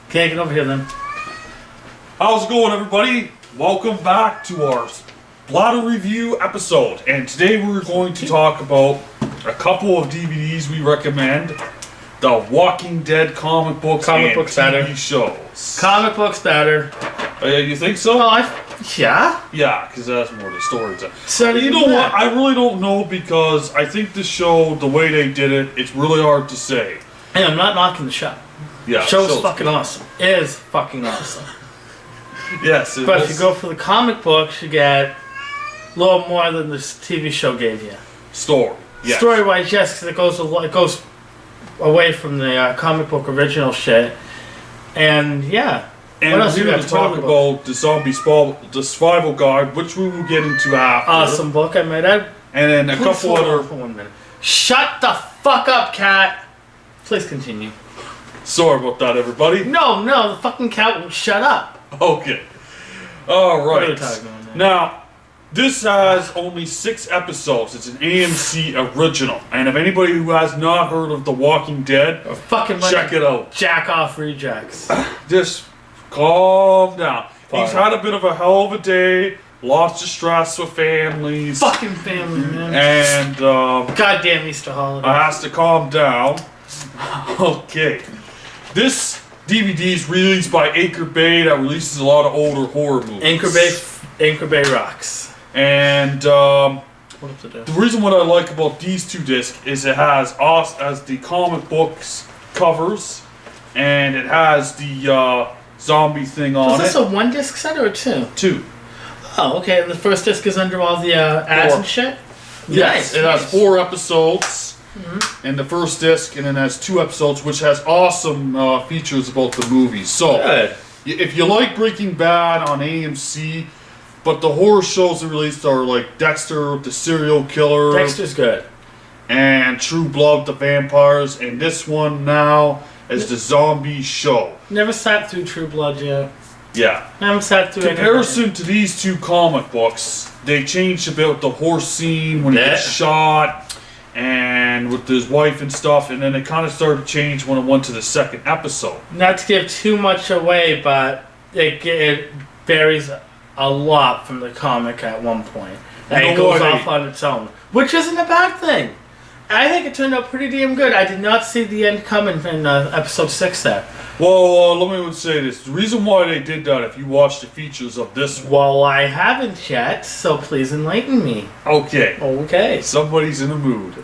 Can't get over here then. How's it going, everybody? Welcome back to our Bladder Review episode. And today we're going to talk about a couple of DVDs we recommend. The Walking Dead comic books and TV shows. Comic books better. You think so? Yeah? Yeah, because that's more the story. So you know what? I really don't know because I think the show, the way they did it, it's really hard to say. Hey, I'm not knocking the show. Yeah, show's fucking awesome. It is fucking awesome. Yes. But if you go for the comic books, you get a little more than this TV show gave you. Story. Yes. Story-wise, yes, because it goes away from the comic book original shit. And yeah. And what else we're going to talk about the Zombie Survival Guide, which we will get into after. Awesome book, I might add. And then a couple other... For 1 minute. Shut the fuck up, cat! Please continue. Sorry about that, everybody. No, the fucking cat won't shut up. Okay. Alright. What are we talking about now, this has only 6 episodes. It's an AMC original. And if anybody who has not heard of The Walking Dead, check it out. Jack off rejects. Just calm down. He's had a bit of a hell of a day. Lots of stress with families. Fucking family, man. And, goddamn Easter holiday. has to calm down. Okay. This DVD is released by Anchor Bay that releases a lot of older horror movies. Anchor Bay rocks. And the reason what I like about these 2 discs is it has us as the comic books covers, and it has the zombie thing on it. Is this a 1 disc set or a 2? 2. Oh, okay. And the first disc is under all the ads 4. and shit? Yes, it has 4 episodes. Mm-hmm. In the first disc, and then has 2 episodes, which has awesome features about the movies. So, if you like Breaking Bad on AMC, but the horror shows that released are like Dexter, the serial killer. Dexter's good. And True Blood, the vampires, and this one now is the zombie show. Never sat through True Blood yet. Yeah. Never sat through comparison to these 2 comic books, they changed about the horse scene when he gets shot. And with his wife and stuff, and then it kind of started to change when it went to the 2nd episode. Not to give too much away, but it varies a lot from the comic at one point. And it goes off on its own, which isn't a bad thing. I think it turned out pretty damn good. I did not see the end coming in episode 6 there. Well, let me say this. The reason why they did that, if you watch the features of this one... Well, I haven't yet, so please enlighten me. Okay. Okay. Somebody's in a mood.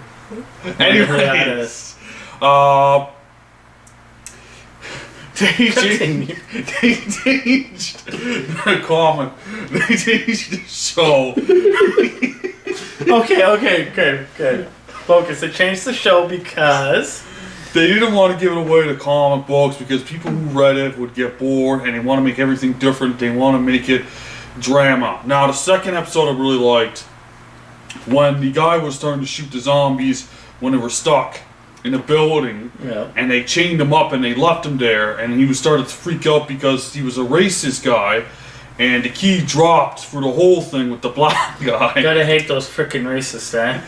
Anyways, they changed the comic. They changed the show. Okay, good. Focus. They changed the show because... They didn't want to give it away to comic books because people who read it would get bored and they want to make everything different. They want to make it drama. Now, the 2nd episode I really liked when the guy was starting to shoot the zombies when they were stuck in a building, and they chained him up and they left him there, and he was started to freak out because he was a racist guy, and the key dropped for the whole thing with the black guy. Gotta hate those frickin' racists, eh?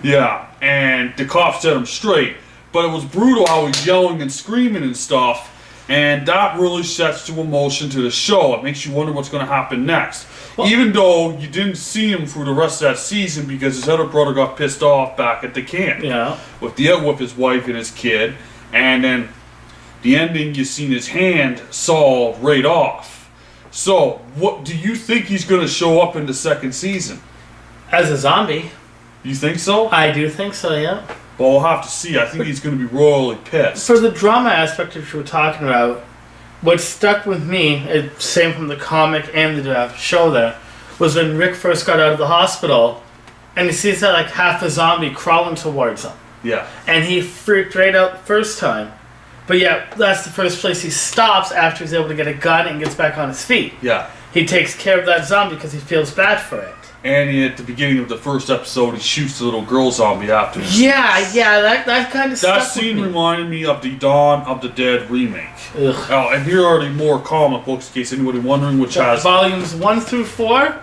Yeah, and the cops set him straight. But it was brutal how he's yelling and screaming and stuff, and that really sets to emotion to the show. It makes you wonder what's going to happen next. Well, even though you didn't see him through the rest of that season because his other brother got pissed off back at the camp. Yeah. With his wife and his kid, and then the ending, you seen his hand sawed right off. So, what do you think he's going to show up in the 2nd season? As a zombie. You think so? I do think so, yeah. Well, we'll have to see. I think he's going to be royally pissed. For the drama aspect that you were talking about, what stuck with me, same from the comic and the show there, was when Rick first got out of the hospital, and he sees that like half a zombie crawling towards him. Yeah. And he freaked right out the first time. But yeah, that's the first place he stops after he's able to get a gun and gets back on his feet. Yeah. He takes care of that zombie because he feels bad for it. And at the beginning of the 1st episode, he shoots the little girl zombie after him. Yeah, that kind of stuff. That scene reminded me of the Dawn of the Dead remake. Ugh. Oh, and here are the more comic books, in case anybody wondering, which has... Volumes 1 through 4.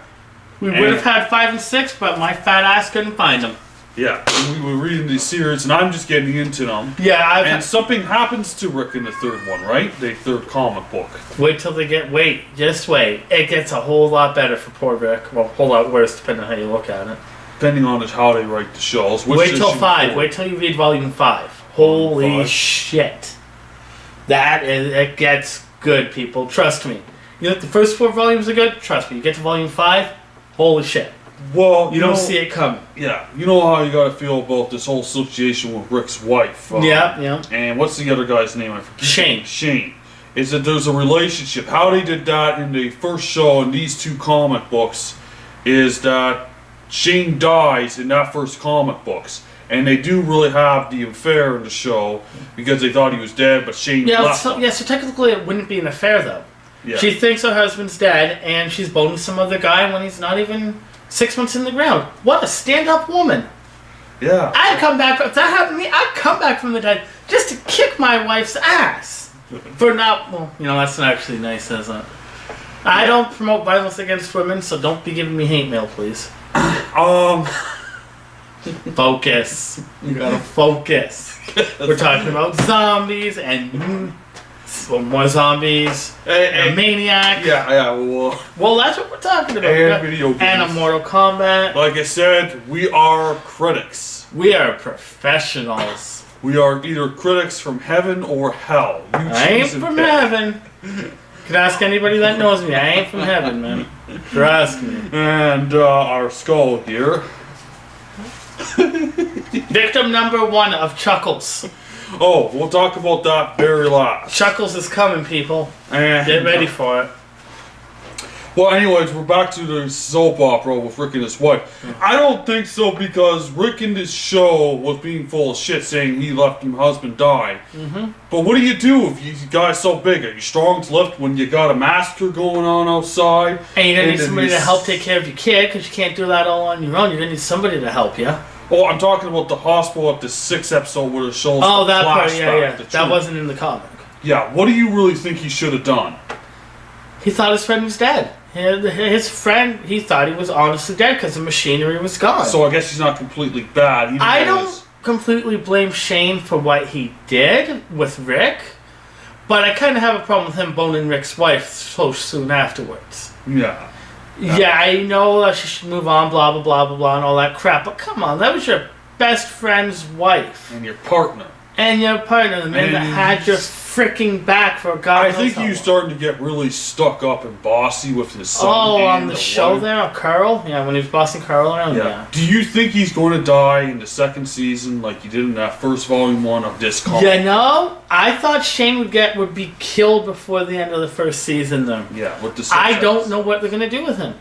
We would have had 5 and 6, but my fat ass couldn't find them. Yeah, and we were reading these series, and I'm just getting into them. Yeah, and something happens to Rick in the third one, right? The third comic book. Wait till they get. Just wait. It gets a whole lot better for poor Rick. Well, a whole lot worse depending on how you look at it. Depending on how they write the shows. Wait till 5. Wait till you read volume 5. Holy shit! It gets good, people. Trust me. You think the first 4 volumes are good? Trust me. You get to volume 5, holy shit. Well, you don't see it coming. Yeah, you know how you got to feel about this whole situation with Rick's wife. Yeah. And what's the other guy's name? I forget. Shane. Shane. Is that there's a relationship. How they did that in the first show in these 2 comic books is that Shane dies in that first comic books. And they do really have the affair in the show because they thought he was dead, but Shane left him. So technically it wouldn't be an affair, though. Yeah. She thinks her husband's dead, and she's boning some other guy when he's not even 6 months in the ground. What a stand-up woman. Yeah. I'd come back, if that happened to me, I'd come back from the dead just to kick my wife's ass. For not, well, that's not actually nice, is it? I don't promote violence against women, so don't be giving me hate mail, please. Focus. You gotta focus. We're talking about zombies and more zombies and Maniac. Yeah. Well, that's what we're talking about. And video games. And a Mortal Kombat. Like I said, we are critics. We are professionals. We are either critics from heaven or hell. I ain't from heaven. Could ask anybody that knows me. I ain't from heaven, man. Trust me. And our skull here. Victim number 1 of Chuckles. Oh, we'll talk about that very last. Chuckles is coming, people. And get ready for it. Well, anyways, we're back to the soap opera with Rick and his wife. I don't think so because Rick in this show was being full of shit saying he left his husband die. Mm-hmm. But what do you do if you guys so big? Are you strong to lift when you got a massacre going on outside? And you're going to need somebody to help take care of your kid because you can't do that all on your own. You're going to need somebody to help you. Oh, I'm talking about the hospital at the 6th episode where it shows the that part, yeah. That wasn't in the comic. Yeah, what do you really think he should have done? He thought his friend was dead. His friend, he thought he was honestly dead because the machinery was gone. So I guess he's not completely bad. I don't completely blame Shane for what he did with Rick, but I kind of have a problem with him boning Rick's wife so soon afterwards. Yeah. Yeah, I know that she should move on, blah, blah, blah, blah, blah, and all that crap, but come on, that was your best friend's wife. And your partner. And your partner, the man that had your freaking back for God knows I think how you're long. starting to get really stuck up and bossy with his son. Oh, on the show wife. there, Carl? Yeah, when he was bossing Carl around? Yeah. Do you think he's going to die in the 2nd season like he did in that first volume 1 of this comic? Yeah, no, I thought Shane would be killed before the end of the first season, though. Yeah, with the I don't know what they're going to do with him.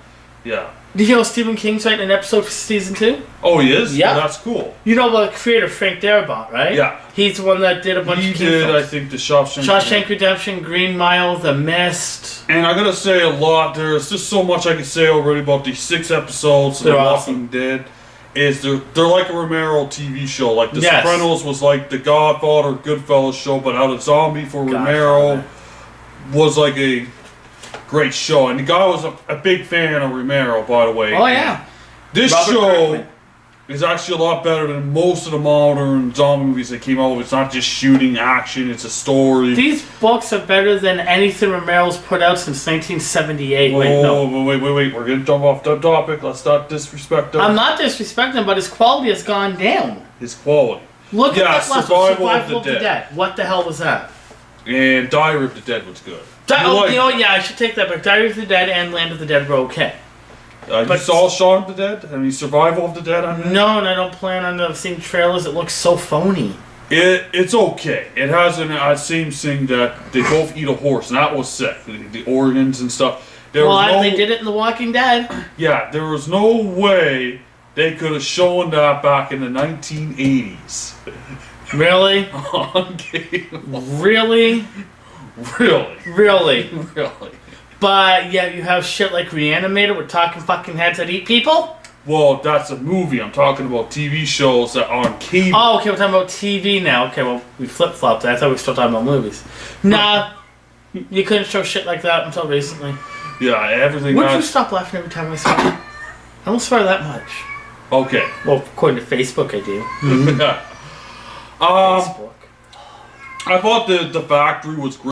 Yeah. Did you know Stephen King's writing an episode for season 2? Oh, he is? Yeah. Well, that's cool. You know the creator Frank Darabont, right? Yeah. He's the one that did a bunch of King films. I think, the Shawshank Redemption, Green Mile, The Mist. And I gotta say a lot. There's just so much I can say already about these 6 episodes of The Walking Dead. They're like a Romero TV show. Like The Sopranos was like the Godfather, Goodfellas show, but how the zombie for Romero was like a great show. And the guy was a big fan of Romero, by the way. Oh, yeah. This show is actually a lot better than most of the modern zombie movies that came out. It's not just shooting, action, it's a story. These books are better than anything Romero's put out since 1978. Wait. We're going to jump off the topic. Let's not disrespect him. I'm not disrespecting him, but his quality has gone down. His quality. Look at that last one, Survival of the Dead. What the hell was that? And Diary of the Dead was good. I should take that back. Diary of the Dead and Land of the Dead were okay. You saw Shaun of the Dead? I mean, Survival of the Dead? No, and I don't plan on seeing trailers. It looks so phony. It's okay. It has a same thing that they both eat a horse, and that was sick. The organs and stuff. They did it in The Walking Dead. Yeah, there was no way they could have shown that back in the 1980s. Really? On cable. Really? Really. But yeah, you have shit like Reanimator with talking fucking heads that eat people? Well, that's a movie. I'm talking about TV shows that are on cable. Oh, okay, we're talking about TV now. Okay, well, we flip-flopped that. I thought we were still talking about movies. Nah, you couldn't show shit like that until recently. Yeah, everything. Would you stop laughing every time I swear? I don't swear that much. Okay. Well, according to Facebook, I do. Facebook. Facebook. I thought the factory was great.